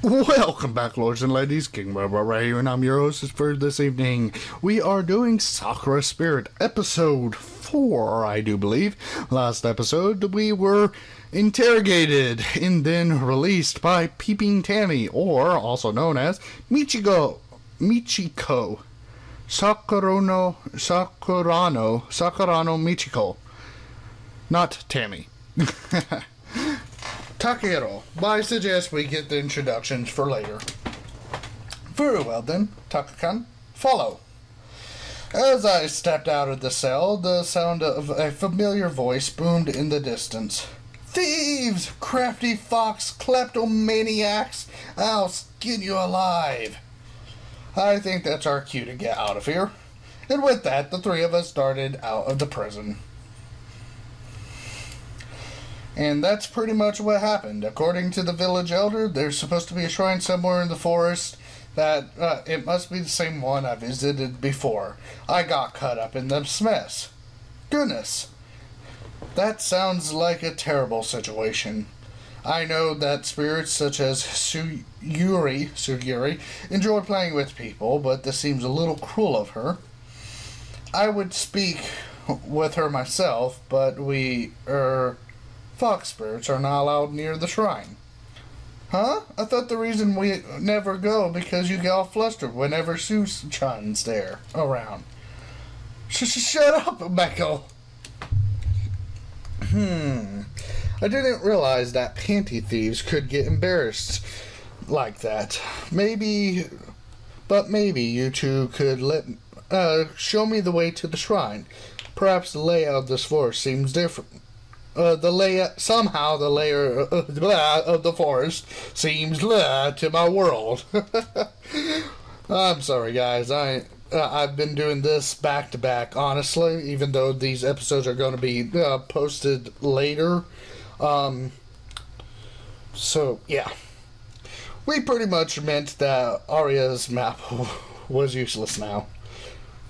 Welcome back, lords and ladies. King Barbara right here, and I'm your host for this evening. We are doing Sakura Spirit, episode 4, I do believe. Last episode, we were interrogated and then released by Peeping Tammy, or also known as Michiko. Sakurano Michiko. Not Tammy. Takahiro, but I suggest we get the introductions for later. Very well then, Taka-kan, follow. As I stepped out of the cell, the sound of a familiar voice boomed in the distance. Thieves! Crafty fox kleptomaniacs! I'll skin you alive! I think that's our cue to get out of here. And with that, the three of us darted out of the prison. And that's pretty much what happened. According to the village elder, there's supposed to be a shrine somewhere in the forest that it must be the same one I visited before. I got caught up in this mess. Goodness. That sounds like a terrible situation. I know that spirits such as Sugiri enjoy playing with people, but this seems a little cruel of her. I would speak with her myself, but fox spirits are not allowed near the shrine. Huh? I thought the reason we never go because you get all flustered whenever Sue-chan's there around. Shut up, Meko. I didn't realize that panty thieves could get embarrassed like that. Maybe you two could show me the way to the shrine. Perhaps the layout of this forest seems different. Somehow the layer of the forest seems to my world. I'm sorry, guys. I've been doing this back to back, honestly, even though these episodes are going to be posted later. So, yeah. We pretty much meant that Arya's map was useless now.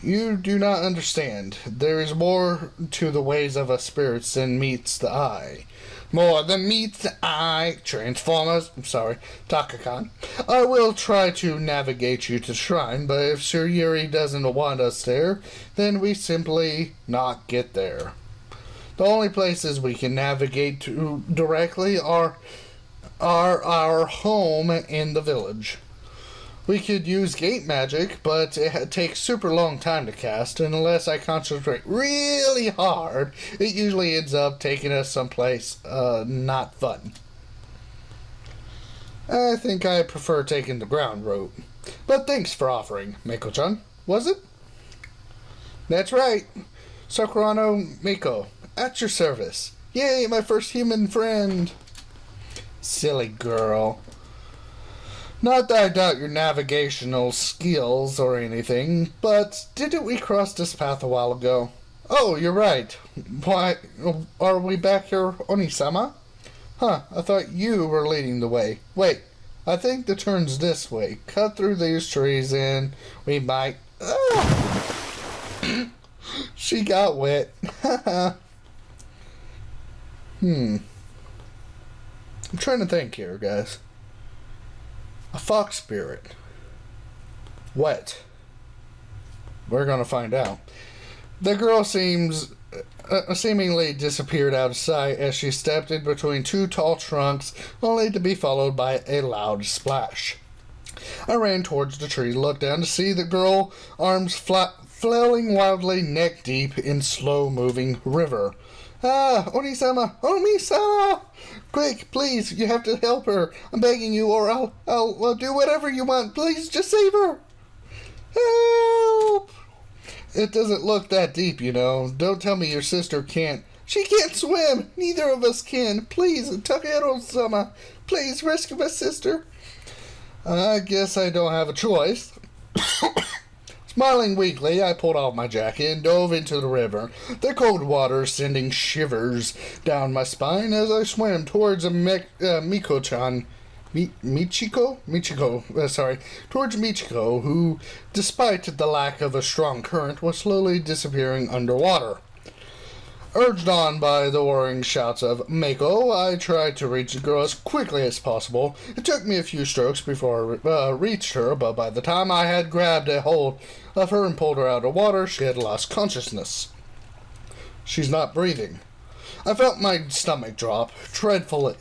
You do not understand. There is more to the ways of a spirit than meets the eye. More than meets the eye. Transformers. I'm sorry. Taka-kan. I will try to navigate you to the shrine, but if Sir Yuri doesn't want us there, then we simply not get there. The only places we can navigate to directly are our home in the village. We could use gate magic, but it takes super long time to cast, and unless I concentrate really hard, it usually ends up taking us someplace not fun. I think I prefer taking the ground route. But thanks for offering, Miko-chan. Was it? That's right. Sakurano Miko, at your service. Yay, my first human friend. Silly girl. Not that I doubt your navigational skills or anything, but didn't we cross this path a while ago? Oh, you're right. Why, are we back here, Oni-sama? Huh, I thought you were leading the way. Wait, I think the turn's this way. Cut through these trees and we might... She got wet. I'm trying to think here, guys. A fox spirit. Wet. We're gonna find out. The girl seemingly disappeared out of sight as she stepped in between two tall trunks, only to be followed by a loud splash. I ran towards the tree, looked down to see the girl, arms flailing wildly, neck deep in slow-moving river. Ah, Oni-sama! Oni-sama! Quick, please, you have to help her. I'm begging you, or I'll do whatever you want. Please, just save her. Help! It doesn't look that deep, you know. Don't tell me your sister can't. She can't swim. Neither of us can. Please, Takahiro-sama, please rescue my sister. I guess I don't have a choice. Smiling weakly, I pulled off my jacket and dove into the river, the cold water sending shivers down my spine as I swam towards Miko-chan. Towards Michiko, who, despite the lack of a strong current, was slowly disappearing underwater. Urged on by the warring shouts of Mako, I tried to reach the girl as quickly as possible. It took me a few strokes before I reached her, but by the time I had grabbed a hold of her and pulled her out of the water, she had lost consciousness. She's not breathing. I felt my stomach drop. Dreadful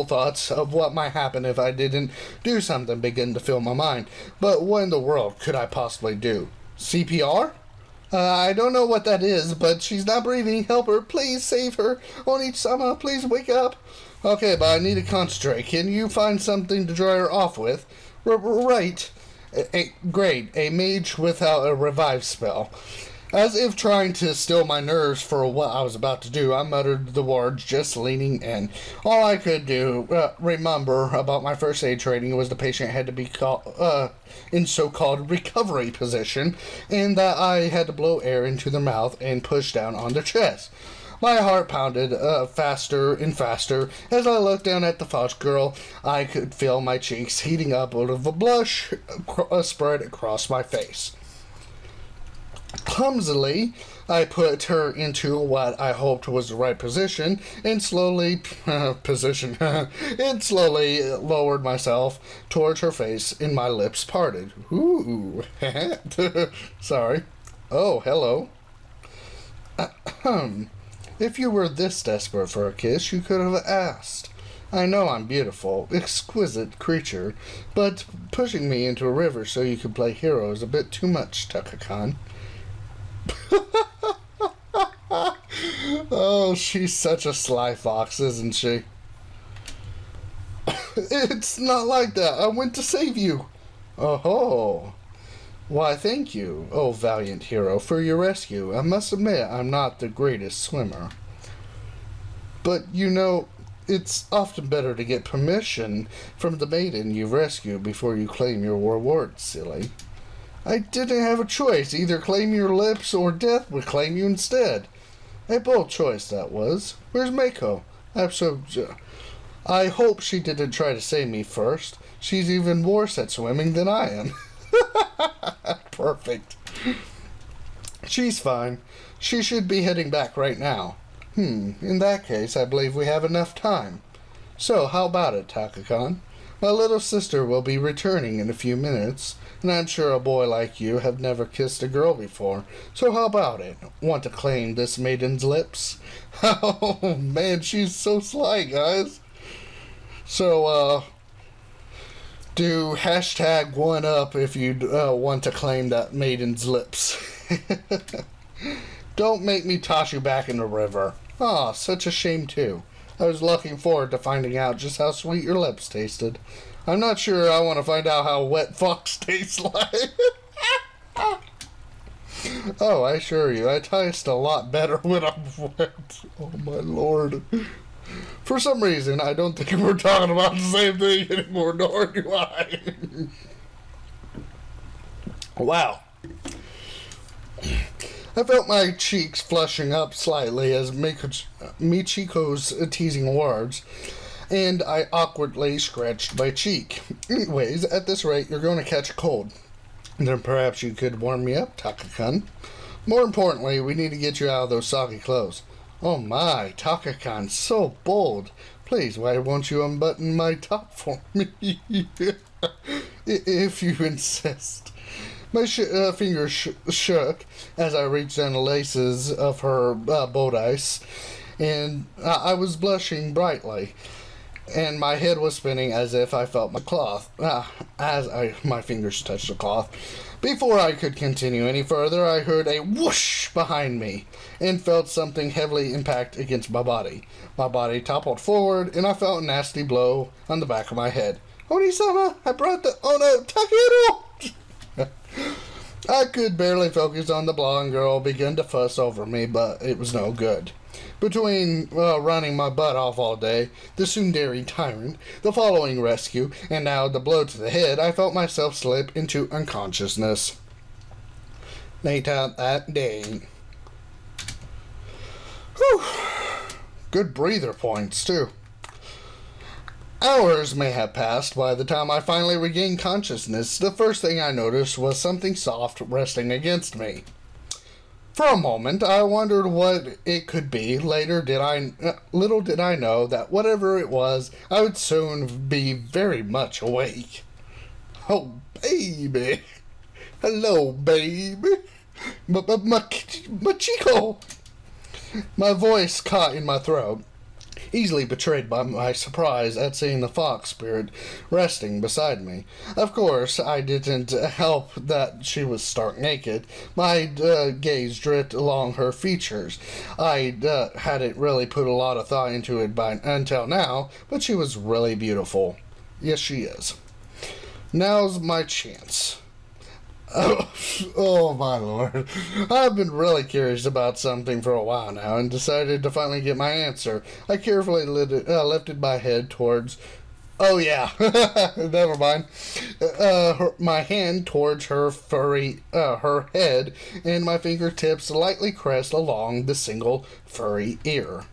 thoughts of what might happen if I didn't do something began to fill my mind. But what in the world could I possibly do? CPR? I don't know what that is, but she's not breathing. Help her. Please save her. Oni-sama, please wake up. Okay, but I need to concentrate. Can you find something to dry her off with? Right. Great. A mage without a revive spell. As if trying to still my nerves for what I was about to do, I muttered the words, just leaning in. All I could remember about my first aid training was the patient had to be in so-called recovery position, and that I had to blow air into their mouth and push down on their chest. My heart pounded faster and faster. As I looked down at the fox girl, I could feel my cheeks heating up out of a blush spread across my face. Clumsily, I put her into what I hoped was the right position, and slowly lowered myself towards her face, and my lips parted. Ooh, sorry. Oh, hello. If you were this desperate for a kiss, you could have asked. I know I'm beautiful, exquisite creature, but pushing me into a river so you could play hero is a bit too much, Taka-kan. Oh, she's such a sly fox, isn't she? It's not like that. I went to save you. Oh, why, thank you, oh valiant hero, for your rescue. I must admit, I'm not the greatest swimmer. But, you know, it's often better to get permission from the maiden you've rescued before you claim your reward, silly. I didn't have a choice. Either claim your lips or death would claim you instead. A bold choice, that was. Where's Mako? I hope she didn't try to save me first. She's even worse at swimming than I am. Perfect. She's fine. She should be heading back right now. In that case, I believe we have enough time. So, how about it, Taka-kan? My little sister will be returning in a few minutes, and I'm sure a boy like you have never kissed a girl before. So how about it? Want to claim this maiden's lips? Oh, man, she's so sly, guys. So, do hashtag 1UP if you want to claim that maiden's lips. Don't make me toss you back in the river. Ah, such a shame, too. I was looking forward to finding out just how sweet your lips tasted. I'm not sure I want to find out how wet fox tastes like. Oh, I assure you, I taste a lot better when I'm wet. Oh, my lord. For some reason, I don't think we're talking about the same thing anymore, nor do I. Wow. I felt my cheeks flushing up slightly as Michiko's teasing words, and I awkwardly scratched my cheek. Anyways, at this rate, you're going to catch a cold. Then perhaps you could warm me up, Taka-kan. More importantly, we need to get you out of those soggy clothes. Oh my, Taka-kan, so bold. Please, why won't you unbutton my top for me? If you insist. My fingers shook as I reached down the laces of her bodice, and I was blushing brightly, and my head was spinning as if I felt my cloth, my fingers touched the cloth. Before I could continue any further, I heard a whoosh behind me, and felt something heavily impact against my body. My body toppled forward, and I felt a nasty blow on the back of my head. Oni-sama, I brought the... Oh no, Takeru! I could barely focus on the blonde girl begin to fuss over me, but it was no good. Between running my butt off all day, the tsundere tyrant, the following rescue, and now the blow to the head, I felt myself slip into unconsciousness. Later that day. Whew. Good breather points, too. Hours may have passed by the time I finally regained consciousness. The first thing I noticed was something soft resting against me. For a moment, I wondered what it could be. Little did I know that whatever it was, I would soon be very much awake. Oh, baby. Hello, baby. Chico. My voice caught in my throat, easily betrayed by my surprise at seeing the fox spirit resting beside me. Of course, I didn't help that she was stark naked. My gaze drifted along her features. I hadn't really put a lot of thought into it until now, but she was really beautiful. Yes, she is. Now's my chance. Oh, my lord. I've been really curious about something for a while now and decided to finally get my answer. I carefully lifted my head towards... Oh, yeah. Never mind. My hand towards her her head, and my fingertips lightly caressed along the single furry ear.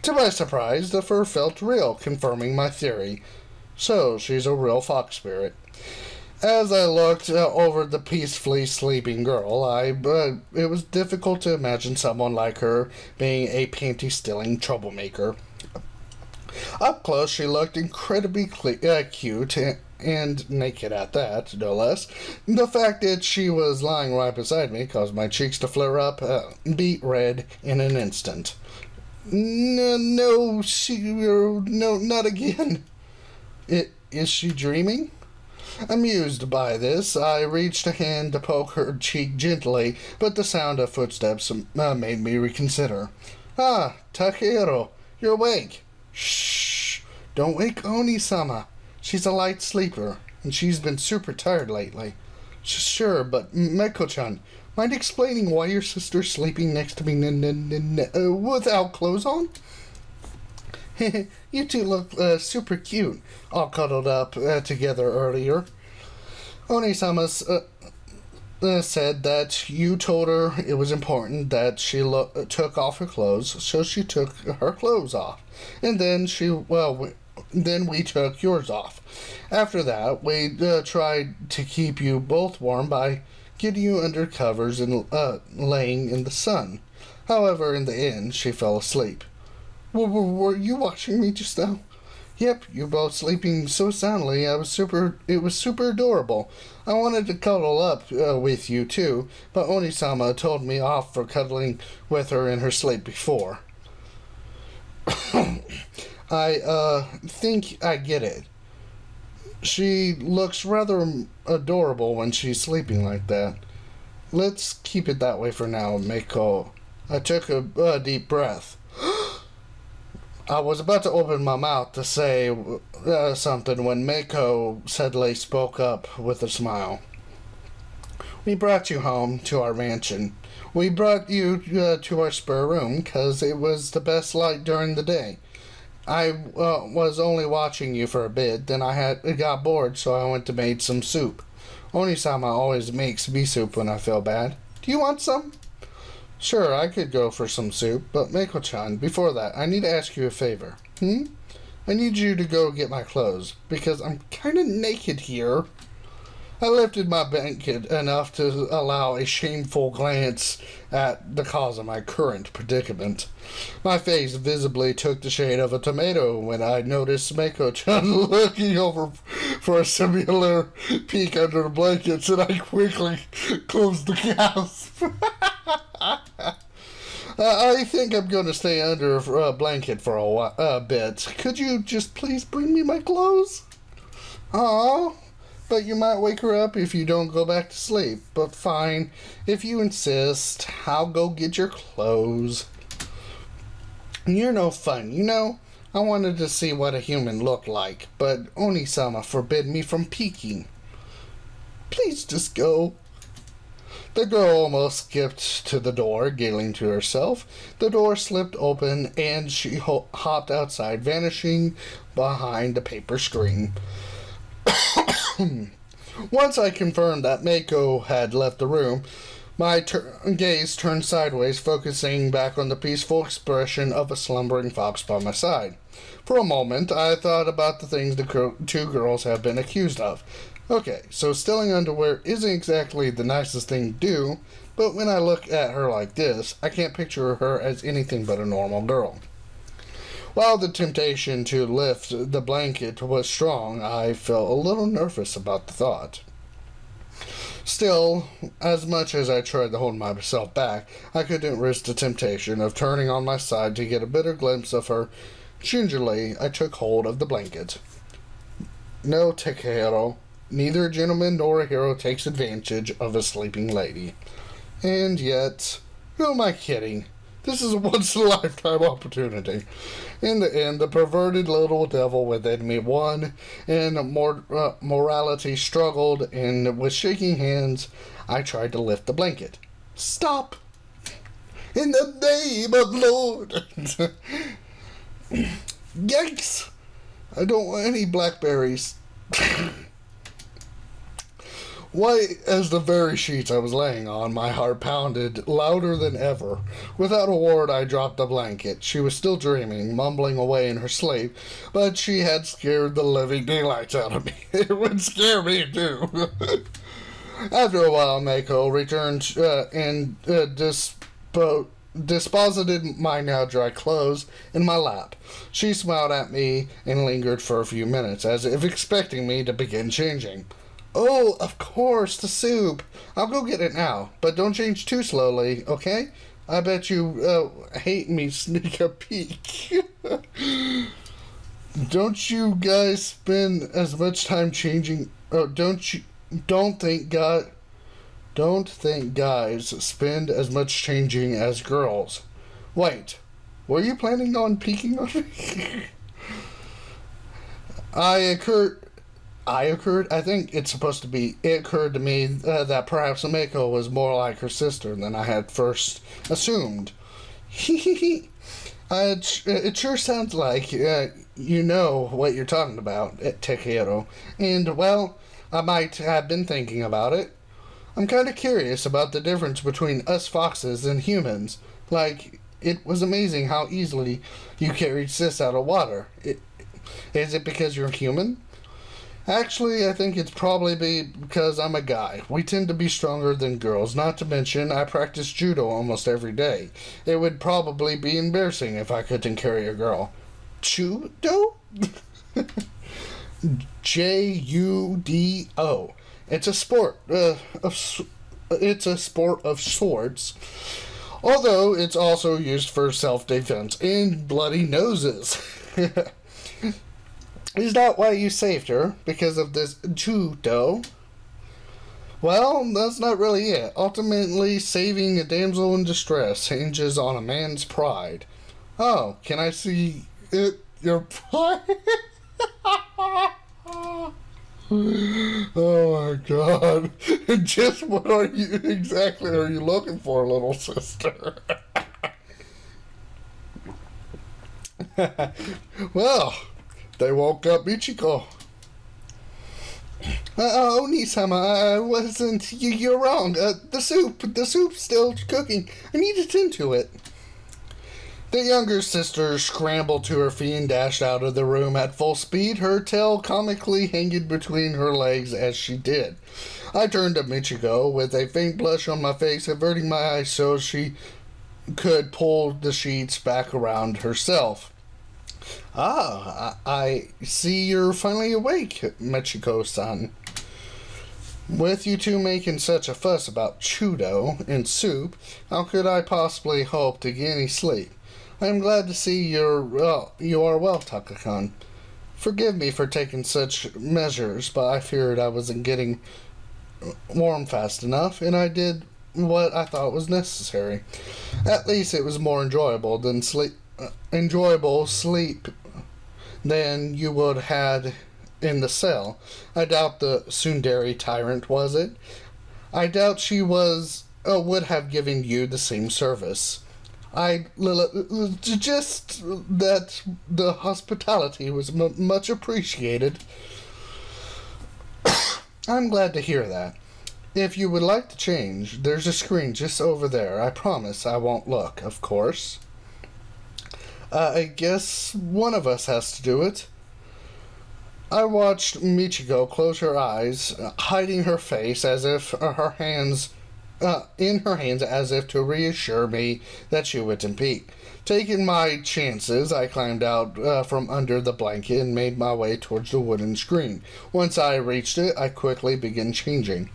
To my surprise, the fur felt real, confirming my theory. So, she's a real fox spirit. As I looked over the peacefully sleeping girl, it was difficult to imagine someone like her being a panty-stealing troublemaker. Up close, she looked incredibly cute and naked at that, no less. The fact that she was lying right beside me caused my cheeks to flare up, beet red in an instant. No, not again. Is she dreaming? Amused by this, I reached a hand to poke her cheek gently, but the sound of footsteps made me reconsider. Ah, Takehiro, you're awake. Shh! Don't wake Oni-sama. She's a light sleeper, and she's been super tired lately. Sure, but Meko-chan, mind explaining why your sister's sleeping next to me without clothes on? You two look super cute, all cuddled up together earlier. Oni-sama said that you told her it was important that she took off her clothes, so she took her clothes off. And then then we took yours off. After that, we tried to keep you both warm by getting you under covers and laying in the sun. However, in the end, she fell asleep. Were you watching me just now? Yep, you're both sleeping so soundly. It was super adorable. I wanted to cuddle up with you too, but Oni-sama told me off for cuddling with her in her sleep before. I think I get it. She looks rather adorable when she's sleeping like that. Let's keep it that way for now, Mako. I took a deep breath. I was about to open my mouth to say something when Mako suddenly spoke up with a smile. We brought you home to our mansion. We brought you to our spare room because it was the best light during the day. I was only watching you for a bit, then I got bored, so I went to make some soup. Oni-sama always makes me soup when I feel bad. Do you want some? Sure, I could go for some soup, but Mako-chan, before that, I need to ask you a favor. I need you to go get my clothes, because I'm kind of naked here. I lifted my blanket enough to allow a shameful glance at the cause of my current predicament. My face visibly took the shade of a tomato when I noticed Mako-chan looking over for a similar peek under the blankets, and I quickly closed the gasp. I think I'm going to stay under a blanket for a bit. Could you just please bring me my clothes? Aw, but you might wake her up if you don't go back to sleep. But fine, if you insist, I'll go get your clothes. You're no fun, you know? I wanted to see what a human looked like, but Oni-sama forbid me from peeking. Please just go. The girl almost skipped to the door, giggling to herself. The door slipped open, and she hopped outside, vanishing behind the paper screen. Once I confirmed that Mako had left the room, my gaze turned sideways, focusing back on the peaceful expression of a slumbering fox by my side. For a moment, I thought about the things the two girls have been accused of. Okay, so stealing underwear isn't exactly the nicest thing to do, but when I look at her like this, I can't picture her as anything but a normal girl. While the temptation to lift the blanket was strong, I felt a little nervous about the thought. Still, as much as I tried to hold myself back, I couldn't resist the temptation of turning on my side to get a better glimpse of her. Gingerly, I took hold of the blanket. No, Takehiro. Neither a gentleman nor a hero takes advantage of a sleeping lady. And yet, who am I kidding? This is a once-in-a-lifetime opportunity. In the end, the perverted little devil within me won, and morality struggled, and with shaking hands, I tried to lift the blanket. Stop! In the name of the Lord! Yikes! I don't want any blackberries. White as the very sheets I was laying on, my heart pounded louder than ever. Without a word, I dropped the blanket. She was still dreaming, mumbling away in her sleep, but she had scared the living daylights out of me. It would scare me, too. After a while, Mako returned and disposited my now dry clothes in my lap. She smiled at me and lingered for a few minutes, as if expecting me to begin changing. Oh, of course, the soup. I'll go get it now, but don't change too slowly, okay? I bet you hate me sneak a peek. Don't you guys spend as much time changing? Oh, don't think guys spend as much changing as girls. Wait, were you planning on peeking on me? I think it's supposed to be, it occurred to me that perhaps Mako was more like her sister than I had first assumed. It sure sounds like you know what you're talking about, Takehiro. And, well, I might have been thinking about it. I'm kind of curious about the difference between us foxes and humans. Like, it was amazing how easily you carried Sis out of water. Is it because you're human? Actually, I think it's probably because I'm a guy. We tend to be stronger than girls, not to mention I practice judo almost every day. It would probably be embarrassing if I couldn't carry a girl. Judo? Judo. It's a sport of sorts, although it's also used for self-defense and bloody noses. Is that why you saved her? Because of this judo? Well, that's not really it. Ultimately, saving a damsel in distress hinges on a man's pride. Oh, can I see it? Your pride? Oh my God. Just what exactly are you looking for, little sister? Well, they woke up Ichiko. Oni-sama, I wasn't. You're wrong. The soup's still cooking. I need to tend to it. The younger sister scrambled to her feet and dashed out of the room at full speed, her tail comically hanging between her legs as she did. I turned to Michiko with a faint blush on my face, averting my eyes so she could pull the sheets back around herself. I see you're finally awake, Michiko-san. With you two making such a fuss about judo and soup, how could I possibly hope to get any sleep? I am glad to see you are well, Taka-kan. Forgive me for taking such measures, but I feared I wasn't getting warm fast enough, and I did what I thought was necessary. At least it was more enjoyable sleep than you would have had in the cell. I doubt the tsundere tyrant, was it? I doubt she would have given you the same service. Just that the hospitality was much appreciated. I'm glad to hear that. If you would like to change, there's a screen just over there. I promise I won't look, of course. I guess one of us has to do it. I watched Michiko close her eyes, hiding her face as if her hands in her hands as if to reassure me that she wouldn't peek. Taking my chances, I climbed out from under the blanket and made my way towards the wooden screen. Once I reached it, I quickly began changing.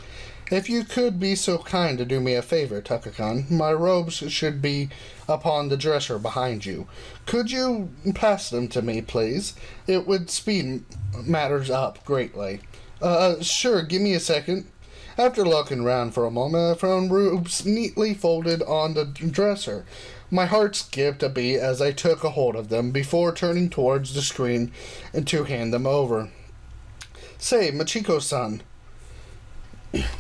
If you could be so kind to do me a favor, Taka-kan, my robes should be upon the dresser behind you. Could you pass them to me, please? It would speed matters up greatly. Sure, give me a second. After looking round for a moment, I found robes neatly folded on the dresser. My heart skipped a beat as I took a hold of them before turning towards the screen and to hand them over. Say, Machiko-san,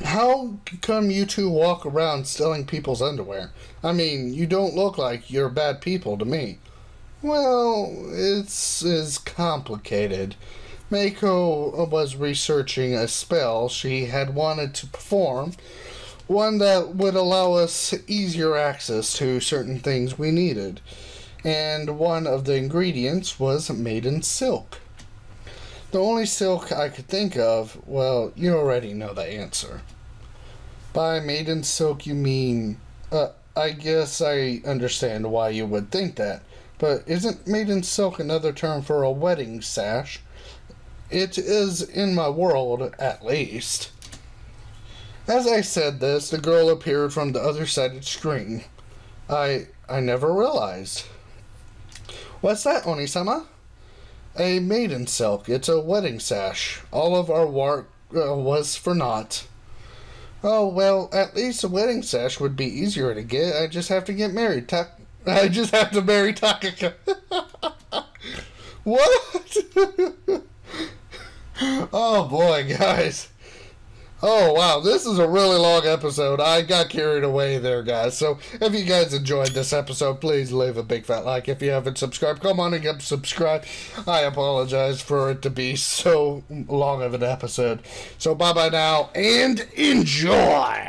how come you two walk around stealing people's underwear? I mean, you don't look like you're bad people to me. Well, it's complicated. Meiko was researching a spell she had wanted to perform, one that would allow us easier access to certain things we needed, and one of the ingredients was maiden silk. The only silk I could think of, well, you already know the answer. By maiden silk you mean, I guess I understand why you would think that, but isn't maiden silk another term for a wedding sash? It is in my world, at least. As I said this, the girl appeared from the other side of the screen. I never realized. What's that, Oni-sama? A maiden silk. It's a wedding sash. All of our work was for naught. Oh, well, at least a wedding sash would be easier to get. I just have to get married. I just have to marry Takaka. What? Oh, boy, guys. Oh, wow, this is a really long episode. I got carried away there, guys. So, if you guys enjoyed this episode, please leave a big fat like. If you haven't subscribed, come on and get subscribed. I apologize for it to be so long of an episode. So, bye-bye now, and enjoy!